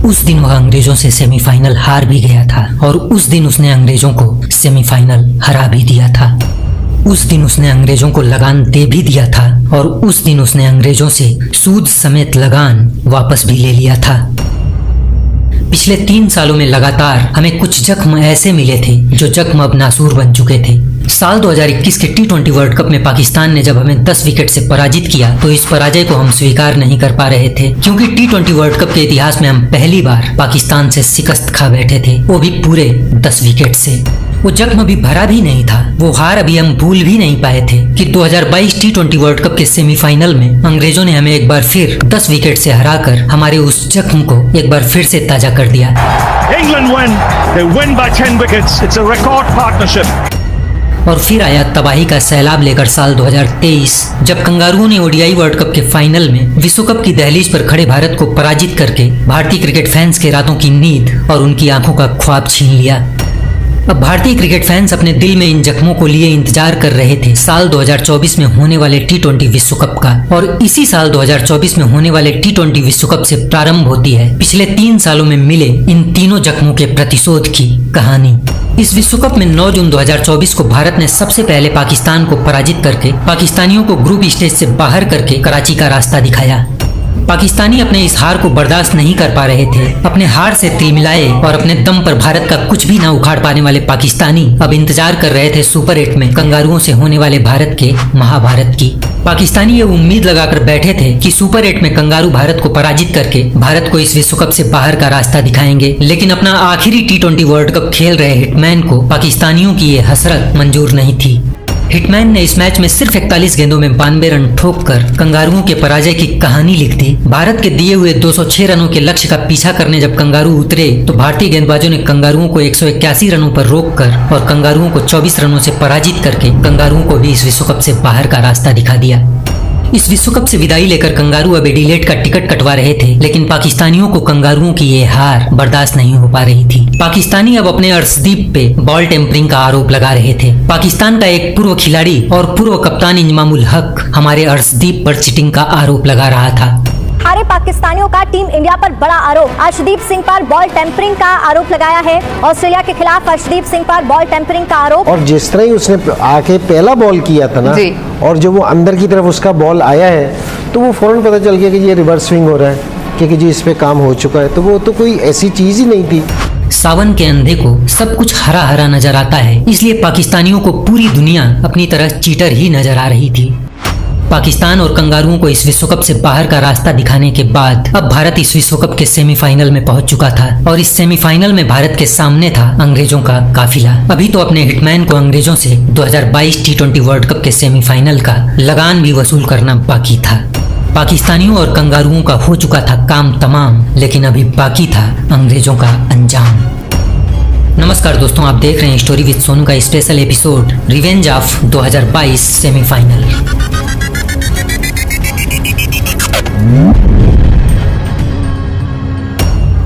उस दिन वह अंग्रेजों से सेमीफाइनल हार भी गया था और उस दिन उसने अंग्रेजों को सेमीफाइनल हरा भी दिया था। उस दिन उसने अंग्रेजों को लगान दे भी दिया था और उस दिन उसने अंग्रेजों से सूद समेत लगान वापस भी ले लिया था। पिछले 3 सालों में लगातार हमें कुछ जख्म ऐसे मिले थे जो जख्म अब नासूर बन चुके थे। साल 2021 के T20 वर्ल्ड कप में पाकिस्तान ने जब हमें 10 विकेट से पराजित किया तो इस पराजय को हम स्वीकार नहीं कर पा रहे थे, क्योंकि T20 वर्ल्ड कप के इतिहास में हम पहली बार पाकिस्तान से शिकस्त खा बैठे थे, वो भी पूरे 10 विकेट से। वो जख्म अभी भरा भी नहीं था, वो हार अभी हम भूल भी नहीं पाए थे कि 2022 T20 वर्ल्ड कप के सेमीफाइनल में अंग्रेजों ने हमें एक बार फिर 10 विकेट से हराकर हमारे उस जख्म को एक बार फिर से ताजा कर दिया। England win, they win by 10 wickets. It's a record partnership. और फिर आया तबाही का सैलाब लेकर साल 2023, जब कंगारुओं ने ओडीआई वर्ल्ड कप के फाइनल में विश्व कप की दहलीज पर खड़े भारत को पराजित करके भारतीय क्रिकेट फैंस के रातों की नींद और उनकी आंखों का ख्वाब छीन लिया। अब भारतीय क्रिकेट फैंस अपने दिल में इन जख्मों को लिए इंतजार कर रहे थे साल 2024 में होने वाले T20 विश्व कप का, और इसी साल 2024 में होने वाले T20 विश्व कप से प्रारंभ होती है पिछले 3 सालों में मिले इन तीनों जख्मों के प्रतिशोध की कहानी। इस विश्व कप में 9 जून 2024 को भारत ने सबसे पहले पाकिस्तान को पराजित करके पाकिस्तानियों को ग्रुप स्टेज से बाहर करके कराची का रास्ता दिखाया। पाकिस्तानी अपने इस हार को बर्दाश्त नहीं कर पा रहे थे। अपने हार से तिलमिलाए और अपने दम पर भारत का कुछ भी ना उखाड़ पाने वाले पाकिस्तानी अब इंतजार कर रहे थे सुपर 8 में कंगारुओं से होने वाले भारत के महाभारत की। पाकिस्तानी ये उम्मीद लगाकर बैठे थे कि सुपर 8 में कंगारू भारत को पराजित करके भारत को इस विश्व कप से बाहर का रास्ता दिखाएंगे, लेकिन अपना आखिरी T20 वर्ल्ड कप खेल रहे हिटमैन को पाकिस्तानियों की ये हसरत मंजूर नहीं थी। हिटमैन ने इस मैच में सिर्फ 41 गेंदों में 92 रन ठोककर कंगारुओं के पराजय की कहानी लिख दी। भारत के दिए हुए 206 रनों के लक्ष्य का पीछा करने जब कंगारू उतरे तो भारतीय गेंदबाजों ने कंगारुओं को 181 रनों पर रोककर और कंगारुओं को 24 रनों से पराजित करके कंगारुओं को भी इस विश्व कप से बाहर का रास्ता दिखा दिया। इस विश्व कप से विदाई लेकर कंगारू अब एडिलेड का टिकट कटवा रहे थे, लेकिन पाकिस्तानियों को कंगारुओं की ये हार बर्दाश्त नहीं हो पा रही थी। पाकिस्तानी अब अपने अर्शदीप पे बॉल टेम्परिंग का आरोप लगा रहे थे। पाकिस्तान का एक पूर्व खिलाड़ी और पूर्व कप्तान इंजमामुल हक हमारे अर्शदीप पर चीटिंग का आरोप लगा रहा था। हारे पाकिस्तानियों का टीम इंडिया पर बड़ा आरोप। अर्शदीप सिंह पर बॉल टेम्परिंग का आरोप लगाया है। ऑस्ट्रेलिया के खिलाफ अर्शदीप सिंह पर बॉल टेम्परिंग का आरोप। और जिस तरह ही उसने आके पहला बॉल किया था ना, और जब वो अंदर की तरफ उसका बॉल आया है तो वो फौरन पता चल गया कि ये रिवर्स स्विंग हो रहा है, क्योंकि जी इस पे काम हो चुका है। तो वो तो कोई ऐसी चीज ही नहीं थी। सावन के अंधे को सब कुछ हरा हरा नजर आता है, इसलिए पाकिस्तानियों को पूरी दुनिया अपनी तरह चीटर ही नजर आ रही थी। पाकिस्तान और कंगारुओं को इस विश्व कप से बाहर का रास्ता दिखाने के बाद अब भारत इस विश्व कप के सेमीफाइनल में पहुंच चुका था और इस सेमीफाइनल में भारत के सामने था अंग्रेजों का काफिला। अभी तो अपने हिटमैन को अंग्रेजों से 2022 T20 वर्ल्ड कप के सेमीफाइनल का लगान भी वसूल करना बाकी था। पाकिस्तानियों और कंगारुओं का हो चुका था काम तमाम, लेकिन अभी बाकी था अंग्रेजों का अंजाम। नमस्कार दोस्तों, आप देख रहे हैं स्टोरी विद सोनू का special episode revenge of 2022 semifinal.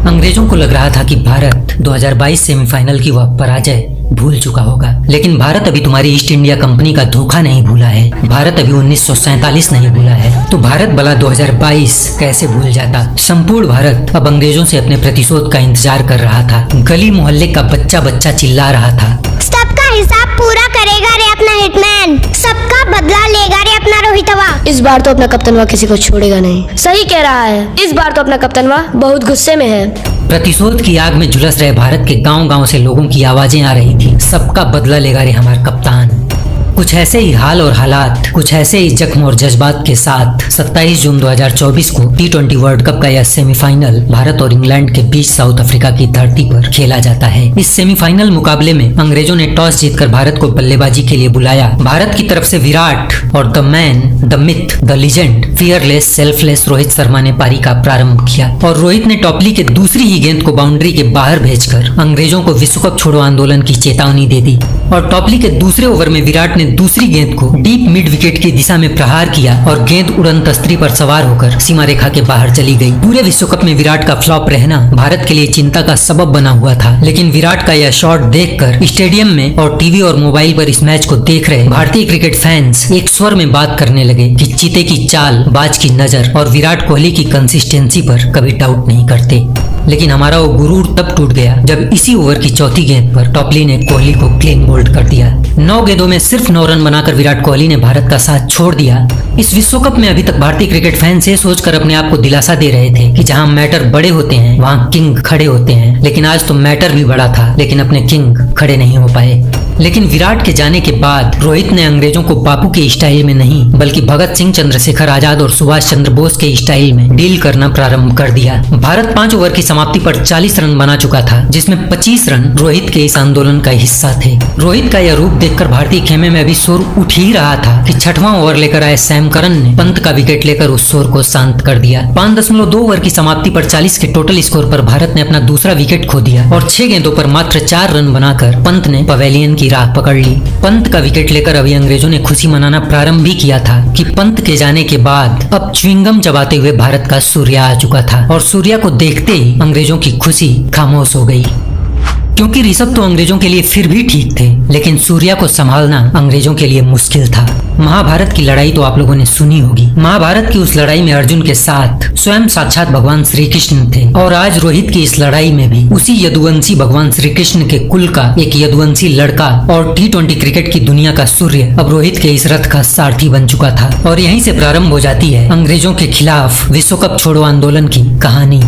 अंग्रेजों को लग रहा था कि भारत 2022 सेमीफाइनल की वह पराजय भूल चुका होगा, लेकिन भारत अभी तुम्हारी ईस्ट इंडिया कंपनी का धोखा नहीं भूला है। भारत अभी 1947 नहीं भूला है, तो भारत भला 2022 कैसे भूल जाता। संपूर्ण भारत अब अंग्रेजों से अपने प्रतिशोध का इंतजार कर रहा था। गली मोहल्ले का बच्चा बच्चा चिल्ला रहा था, सबका हिसाब पूरा करेगा रे अपना हिटमैन, सबका बदला लेगा रे अपना रोहितवा। इस बार तो अपना कप्तानवा किसी को छोड़ेगा नहीं। सही कह रहा है, इस बार तो अपना कप्तानवा बहुत गुस्से में है। प्रतिशोध की आग में झुलस रहे भारत के गांव-गांव से लोगों की आवाजें आ रही थी, सबका बदला लेगा रे हमारा कप्तान। कुछ ऐसे ही हाल और हालात, कुछ ऐसे ही जख्म और जज्बात के साथ 27 जून 2024 को T20 वर्ल्ड कप का यह सेमीफाइनल भारत और इंग्लैंड के बीच साउथ अफ्रीका की धरती पर खेला जाता है। इस सेमीफाइनल मुकाबले में अंग्रेजों ने टॉस जीतकर भारत को बल्लेबाजी के लिए बुलाया। भारत की तरफ से विराट और the man, the myth, the legend, fearless, selfless Rohit Sharma ने पारी का प्रारंभ किया और रोहित ने टॉपली के दूसरी ही गेंद को बाउंड्री के बाहर भेजकर अंग्रेजों को विश्व कप छोड़ो आंदोलन की चेतावनी दे दी। और टॉपली के दूसरे ओवर में विराट ने दूसरी गेंद को डीप मिड विकेट की दिशा में प्रहार किया और गेंद उड़न तस्त्री पर सवार होकर सीमा रेखा के बाहर चली गई। पूरे विश्व कप में विराट का फ्लॉप रहना भारत के लिए चिंता का सबब बना हुआ था, लेकिन विराट का यह शॉट देखकर स्टेडियम में और टीवी और मोबाइल पर इस मैच को देख रहे भारतीय क्रिकेट फैंस एक स्वर में बात करने लगे कि चीते की चाल, बाज की नजर और विराट कोहली की कंसिस्टेंसी पर कभी डाउट नहीं करते। लेकिन हमारा वो गुरूर तब टूट गया जब इसी ओवर की चौथी गेंद पर टॉपली ने कोहली को क्लीन बोल्ड कर दिया। 9 गेंदों में सिर्फ 9 रन बनाकर विराट कोहली ने भारत का साथ छोड़ दिया। इस विश्व कप में अभी तक भारतीय क्रिकेट फैंस ये सोचकर अपने आप को दिलासा दे रहे थे कि जहां मैटर बड़े होते हैं वहां किंग खड़े होते हैं, लेकिन आज तो मैटर भी बड़ा था लेकिन अपने किंग खड़े नहीं हो पाए। लेकिन विराट के जाने के बाद रोहित ने अंग्रेजों को बापू के स्टाइल में नहीं बल्कि भगत सिंह, चंद्रशेखर आजाद और सुभाष चंद्र बोस के स्टाइल में डील करना प्रारंभ कर दिया। भारत 5 ओवर की समाप्ति पर 40 रन बना चुका था, जिसमें 25 रन रोहित के इस आंदोलन का हिस्सा थे। रोहित का यह रूप देखकर भारतीय खेमे में अभी शोर उठ ही रहा था कि 6वां ओवर लेकर आए सैम करन ने पंत का विकेट लेकर उस शोर को शांत कर दिया। 5.2 ओवर की समाप्ति पर 40 के टोटल स्कोर पर भारत ने अपना दूसरा विकेट खो दिया और 6 गेंदों पर मात्र 4 रन बनाकर पंत ने पवेलियन की राह पकड़ ली। पंत का विकेट लेकर अभी अंग्रेजों ने खुशी मनाना प्रारंभ भी किया था कि पंत के जाने के बाद अब च्युइंगम चबाते हुए भारत का सूर्या आ चुका था और सूर्या को देखते ही अंग्रेजों की खुशी खामोश हो गई, क्योंकि ऋषभ तो अंग्रेजों के लिए फिर भी ठीक थे, लेकिन सूर्या को संभालना अंग्रेजों के लिए मुश्किल था। महाभारत की लड़ाई तो आप लोगों ने सुनी होगी। महाभारत की उस लड़ाई में अर्जुन के साथ स्वयं साक्षात भगवान श्री कृष्ण थे और आज रोहित की इस लड़ाई में भी उसी यदुवंशी भगवान श्री कृष्ण के कुल का एक यदुवंशी लड़का और T20 क्रिकेट की दुनिया का सूर्य अब रोहित के इस रथ का सारथी बन चुका था। और यहीं से प्रारंभ हो जाती है अंग्रेजों के खिलाफ विश्व कप छोड़ो आंदोलन की कहानी।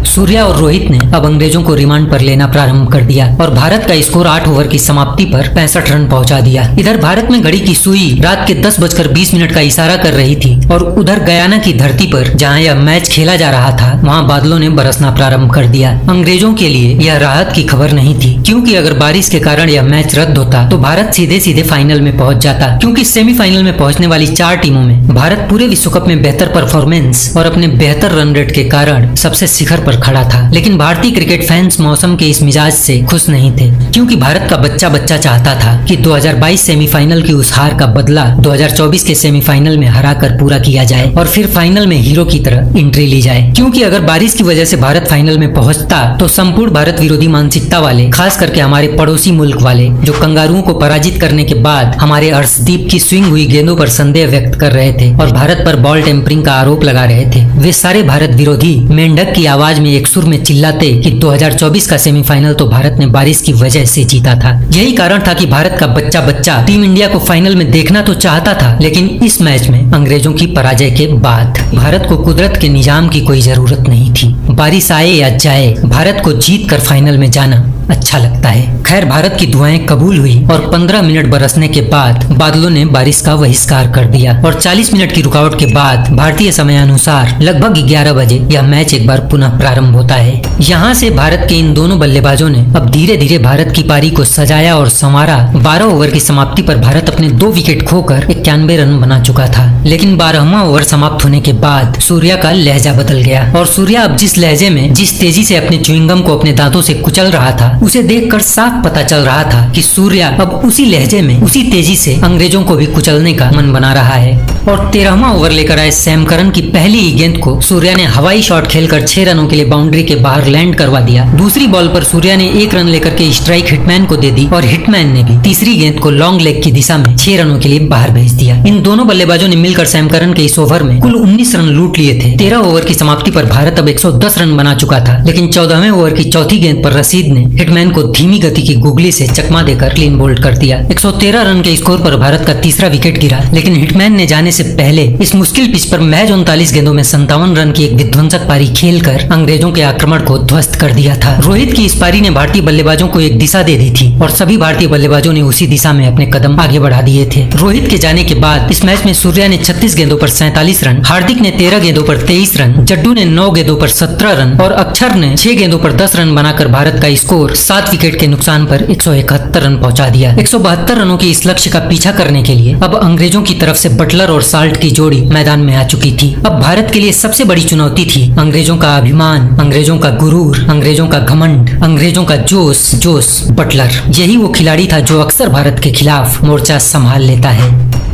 सूर्या और रोहित ने अब अंग्रेजों को रिमांड पर लेना प्रारंभ कर दिया और भारत का स्कोर 8 ओवर की समाप्ति पर 65 रन पहुंचा दिया। इधर भारत में घड़ी की सुई रात के 10:20 का इशारा कर रही थी और उधर गयाना की धरती पर जहां यह मैच खेला जा रहा था वहां बादलों ने बरसना प्रारंभ कर दिया। अंग्रेजों के लिए यह राहत की खबर नहीं थी, क्योंकि अगर बारिश के कारण यह मैच रद्द होता तो भारत सीधे सीधे फाइनल में पहुंच जाता, क्योंकि सेमीफाइनल में पहुंचने वाली 4 टीमों में भारत पूरे विश्व कप में बेहतर परफॉर्मेंस और अपने बेहतर रन रेट के कारण सबसे शिखर पर खड़ा था। लेकिन भारतीय क्रिकेट फैंस मौसम के इस मिजाज से खुश नहीं थे, क्योंकि भारत का बच्चा चाहता था कि 2022 सेमीफाइनल की उस हार का बदला 2024 के सेमीफाइनल में हराकर पूरा किया जाए और फिर फाइनल में हीरो की तरह एंट्री ली जाए। क्योंकि अगर बारिश की वजह से भारत फाइनल में पहुंचता तो संपूर्ण भारत विरोधी मानसिकता वाले, खास करके हमारे पड़ोसी मुल्क वाले जो कंगारुओं को पराजित करने के बाद हमारे अर्शदीप की स्विंग हुई गेंदों पर संदेह व्यक्त कर रहे थे और भारत पर बॉल टेम्परिंग का आरोप लगा रहे थे, वे सारे भारत विरोधी मेंढक की आवाज में एक सुर में चिल्लाते कि 2024 का सेमीफाइनल तो भारत ने बारिश की वजह से जीता था। यही कारण था कि भारत का बच्चा टीम इंडिया को फाइनल में देखना तो चाहता था, लेकिन इस मैच में अंग्रेजों की पराजय के बाद भारत को कुदरत के निजाम की कोई जरूरत नहीं थी। बारिश आए या जाए, भारत को जीत कर फाइनल में जाना अच्छा लगता है। खैर, भारत की दुआएं कबूल हुई और 15 मिनट बरसने के बाद बादलों ने बारिश का बहिष्कार कर दिया और 40 मिनट की रुकावट के बाद भारतीय समय अनुसार लगभग 11 बजे यह मैच एक बार पुनः प्रारंभ होता है। यहाँ से भारत के इन दोनों बल्लेबाजों ने अब धीरे धीरे भारत की पारी को सजाया और संवारा। 12 ओवर की समाप्ति पर भारत अपने 2 विकेट खोकर 91 रन बना चुका था, लेकिन 12वां ओवर समाप्त होने के बाद सूर्या का लहजा बदल गया और सूर्या अब जिस लहजे में, जिस तेजी से अपने च्युइंगम को अपने दांतों से कुचल रहा था, उसे देखकर साफ पता चल रहा था कि सूर्या अब उसी लहजे में, उसी तेजी से अंग्रेजों को भी कुचलने का मन बना रहा है। और 13वां ओवर लेकर आए सैम करन की पहली ही गेंद को सूर्या ने हवाई शॉट खेलकर 6 रनों के लिए बाउंड्री के बाहर लैंड करवा दिया। दूसरी बॉल पर सूर्या ने 1 रन लेकर के स्ट्राइक हिटमैन को दे दी और हिटमैन ने भी तीसरी गेंद को लॉन्ग लेग की दिशा में 6 रनों के लिए बाहर भेज दिया। इन दोनों बल्लेबाजों ने मिलकर सैम करन के इस ओवर में कुल 19 रन लूट लिए थे। 13 ओवर की समाप्ति पर भारत अब 110 रन बना चुका था, लेकिन 14वें ओवर की चौथी गेंद पर रशीद ने हिटमैन को धीमी गति की गुगली से चकमा देकर क्लीन बोल्ड कर दिया। 113 रन के स्कोर पर भारत का तीसरा विकेट गिरा, लेकिन हिटमैन ने जाने से पहले इस मुश्किल पिच पर महज 39 गेंदों में 57 रन की एक विध्वंसक पारी खेलकर अंग्रेजों के आक्रमण को ध्वस्त कर दिया था। रोहित की इस पारी ने भारतीय बल्लेबाजों को एक दिशा दे दी थी और सभी भारतीय बल्लेबाजों ने उसी दिशा में अपने कदम आगे बढ़ा दिए थे। रोहित के जाने के बाद इस मैच में सूर्या ने 36 गेंदों पर 47 रन, हार्दिक ने 13 गेंदों पर 23 रन, जड्डू ने 9 गेंदों पर 17 रन और अक्षर ने 6 गेंदों पर 10 रन बनाकर भारत का स्कोर 7 विकेट के नुकसान पर 171 रन पहुंचा दिया। 172 रनों के इस लक्ष्य का पीछा करने के लिए अब अंग्रेजों की तरफ से बटलर और साल्ट की जोड़ी मैदान में आ चुकी थी। अब भारत के लिए सबसे बड़ी चुनौती थी अंग्रेजों का अभिमान, अंग्रेजों का गुरूर, अंग्रेजों का घमंड, अंग्रेजों का जोश बटलर। यही वो खिलाड़ी था जो अक्सर भारत के खिलाफ मोर्चा संभाल लेता है।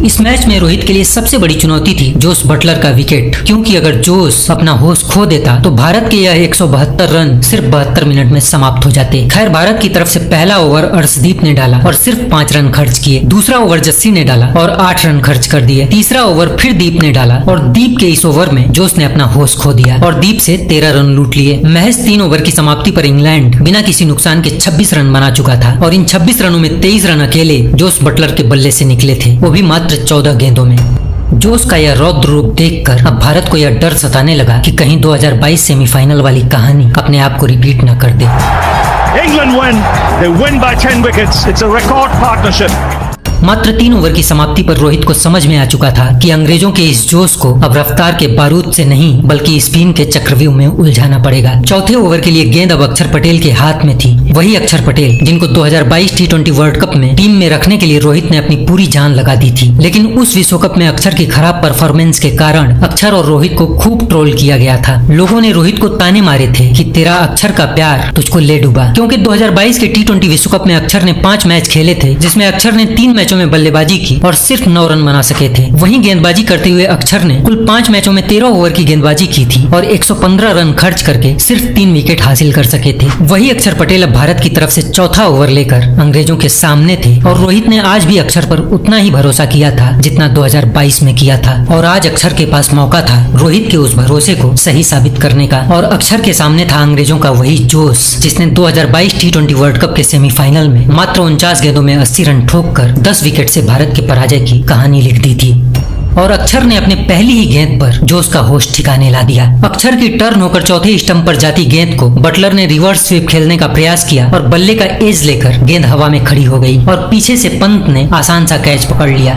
इस मैच में रोहित के लिए सबसे बड़ी चुनौती थी जोस बटलर का विकेट, क्योंकि अगर जोस अपना होश खो देता तो भारत के यह 172 रन सिर्फ 72 मिनट में समाप्त हो जाते। खैर, भारत की तरफ से पहला ओवर अर्शदीप ने डाला और सिर्फ 5 रन खर्च किए। दूसरा ओवर जस्सी ने डाला और 8 रन खर्च कर दिए। तीसरा ओवर फिर दीप ने डाला और दीप के इस ओवर में जोस ने अपना होश खो दिया और दीप से 13 रन लूट लिए। महज 3 ओवर की समाप्ति पर इंग्लैंड बिना किसी नुकसान के 26 रन बना चुका था और इन 26 रनों में 23 रन अकेले जोस बटलर के बल्ले से निकले थे, वो भी मात्र 14 गेंदों में। जोस का यह रौद्र रूप देखकर अब भारत को यह डर सताने लगा कि कहीं 2022 सेमीफाइनल वाली कहानी अपने आप को रिपीट न कर दे। England win. They win by 10 wickets. It's a record partnership. मात्र 3 ओवर की समाप्ति पर रोहित को समझ में आ चुका था कि अंग्रेजों के इस जोश को अब रफ्तार के बारूद से नहीं बल्कि स्पिन के चक्रव्यूह में उलझाना पड़ेगा। चौथे ओवर के लिए गेंद अब अक्षर पटेल के हाथ में थी। वही अक्षर पटेल जिनको 2022 T20 वर्ल्ड कप में टीम में रखने के लिए रोहित ने अपनी पूरी जान लगा दी थी। लेकिन उस विश्व कप में अक्षर की खराब परफॉर्मेंस के कारण अक्षर और रोहित को खूब ट्रोल किया गया था। लोगों ने रोहित को ताने मारे थे कि तेरा अक्षर का प्यार तुझको ले डूबा, क्योंकि 2022 के T20 विश्व कप में अक्षर ने 5 मैच खेले थे, जिसमें अक्षर ने 3 मैचों में बल्लेबाजी की और सिर्फ 9 रन बना सके थे। वहीं गेंदबाजी करते हुए अक्षर ने कुल 5 मैचों में 13 ओवर की गेंदबाजी की थी और 115 रन खर्च करके सिर्फ 3 विकेट हासिल कर सके थे। वही अक्षर पटेल अब भारत की तरफ से चौथा ओवर लेकर अंग्रेजों के सामने थे और रोहित ने आज भी अक्षर पर उतना ही भरोसा किया था जितना 2022 में किया था। और आज अक्षर के पास मौका था रोहित के उस भरोसे को सही साबित करने का और अक्षर के सामने था अंग्रेजों का वही जोश जिसने 2022 T20 वर्ल्ड कप के सेमीफाइनल में मात्र 49 गेंदों में 80 रन ठोककर 10 विकेट से भारत के पराजय की कहानी लिख दी थी। और अक्षर ने अपने पहली ही गेंद पर जोश का होश ठिकाने ला दिया। अक्षर की टर्न होकर चौथे स्टंप पर जाती गेंद को बटलर ने रिवर्स स्वीप खेलने का प्रयास किया और बल्ले का एज लेकर गेंद हवा में खड़ी हो गई और पीछे से पंत ने आसान सा कैच पकड़ लिया।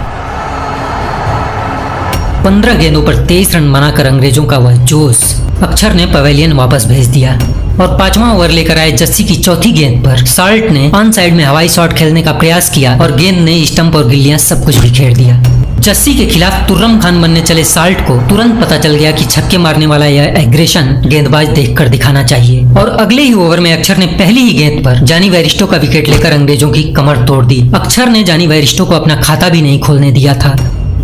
15 गेंदों पर 23 रन बनाकर अंग्रेजों का वह जोश अक्षर ने पवेलियन वापस भेज दिया और 5वां ओवर लेकर आए जस्सी की चौथी गेंद पर साल्ट ने ऑन साइड में हवाई शॉट खेलने का प्रयास किया और गेंद ने स्टंप और गिल्लियां सब कुछ बिखेर दिया। जस्सी के खिलाफ तुर्रम खान बनने चले साल्ट को तुरंत पता चल गया कि छक्के मारने वाला यह एग्रेशन गेंदबाज देखकर दिखाना चाहिए और अगले ही ओवर में अक्षर ने पहली ही गेंद पर जानी वैरिस्टो का विकेट लेकर अंग्रेजों की कमर तोड़ दी। अक्षर ने जानी वैरिस्टो को अपना खाता भी नहीं खोलने दिया था।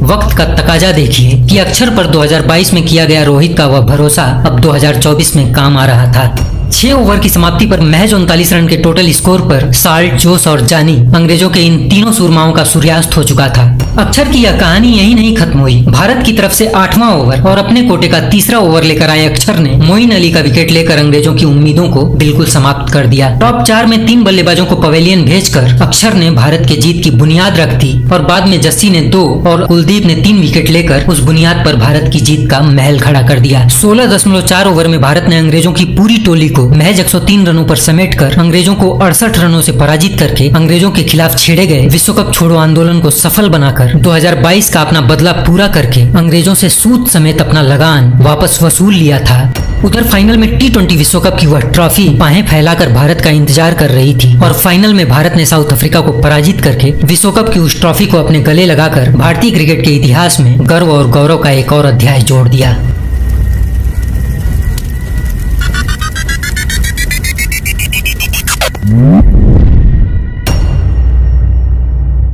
वक्त का तकाजा देखिए कि अक्षर पर 2022 में किया गया रोहित का वह भरोसा अब 2024 में काम आ रहा था। 6 ओवर की समाप्ति पर महज 39 रन के टोटल स्कोर पर साल्ट, जोश और जानी अंग्रेजों के इन तीनों सूरमाओं का सूर्यास्त हो चुका था। अक्षर की यह कहानी यही नहीं खत्म हुई। भारत की तरफ से 8वां ओवर और अपने कोटे का तीसरा ओवर लेकर आए अक्षर ने मोइन अली का विकेट लेकर अंग्रेजों की उम्मीदों को बिल्कुल समाप्त कर दिया। टॉप 4 में 3 बल्लेबाजों को पवेलियन भेजकर अक्षर ने भारत के जीत की बुनियाद रख दी और बाद में जस्सी ने 2 और कुलदीप ने 3 विकेट लेकर उस बुनियाद पर भारत की जीत का महल खड़ा कर दिया। 16.4 ओवर में भारत ने अंग्रेजों की पूरी टोली को महज 103 रनों पर समेटकर अंग्रेजों को 68 रनों से पराजित करके अंग्रेजों के खिलाफ छेड़े गए विश्व कप छोड़ो आंदोलन को सफल बनाकर 2022 का अपना बदला पूरा करके अंग्रेजों से सूद समेत अपना लगान वापस वसूल लिया था। उधर फाइनल में T20 विश्व कप की वह ट्रॉफी बाहें फैलाकर भारत का इंतजार कर रही थी और फाइनल में भारत ने साउथ अफ्रीका को पराजित करके विश्व कप की उस ट्रॉफी को अपने गले लगाकर भारतीय क्रिकेट के इतिहास में गर्व और गौरव का एक और अध्याय जोड़ दिया।